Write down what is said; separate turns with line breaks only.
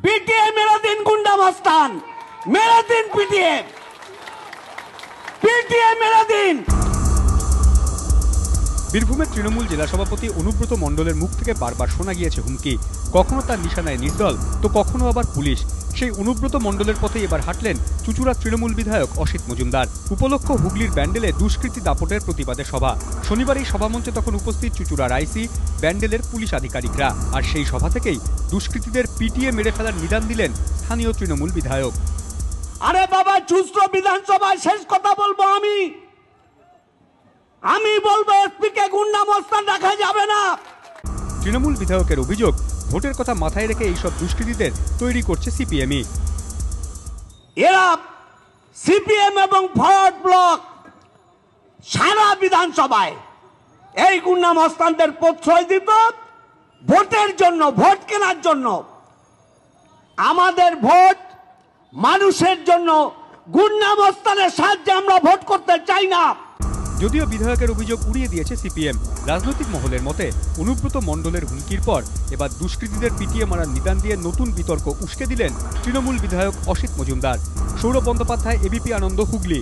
PTA मेरा दिन गुंडा मस्तान, मेरा दिन पीटीए, पीटीए मेरा दिन।
বীরভূমের তৃণমূল জেলা সভাপতি অনুব্রত মণ্ডলের মুখ থেকে বারবার শোনা গিয়েছে হুমকি, কখনো তার নিশানায় নির্দল তো কখনো আবার পুলিশ। সেই অনুব্রত মণ্ডলের পথে এবার হাঁটলেন চুঁচুড়ার তৃণমূল বিধায়ক অসিত মজুমদার। উপলক্ষ হুগলির ব্যান্ডেলে দুষ্কৃতী দাপটের প্রতিবাদে সভা। শনিবার এই সভামঞ্চে তখন উপস্থিত চুঁচুড়ার আইসি, ব্যান্ডেলের পুলিশ আধিকারিকরা। আর সেই সভা থেকেই দুষ্কৃতীদের পিটিয়ে মেরে ফেলার নিদান দিলেন স্থানীয় তৃণমূল বিধায়ক।
আরে বাবা, চুঁচুড়া বিধানসভায় শেষ কথা বলবো আমি বলবো এসপি কে গুন্ডা মস্তান রাখা যাবে না।
তৃণমূল বিধায়কের অভিযোগ, ভোটের কথা মাথায় রেখে এইসব দুষ্কৃতীদের তৈরি করছে সিপিএমই।
এরা সিপিএম এবং ফরওয়ার্ড ব্লক সারা বিধানসভায় এই গুন্ডা মস্তানদের প্রশ্রয় দিত ভোটের জন্য, ভোট কেনার জন্য। আমাদের ভোট মানুষের জন্য, গুন্ডা মস্তানের সাহায্যে আমরা ভোট করতে চাই না।
যদিও বিধায়কের অভিযোগ উড়িয়ে দিয়েছে সিপিএম। রাজনৈতিক মহলের মতে অনুব্রত মণ্ডলের হুমকির পর এবার দুষ্কৃতীদের পিটিয়ে মারার নিদান দিয়ে নতুন বিতর্ক উস্কে দিলেন তৃণমূল বিধায়ক অসিত মজুমদার। সৌরভ বন্দ্যোপাধ্যায়, এবিপি আনন্দ, হুগলি।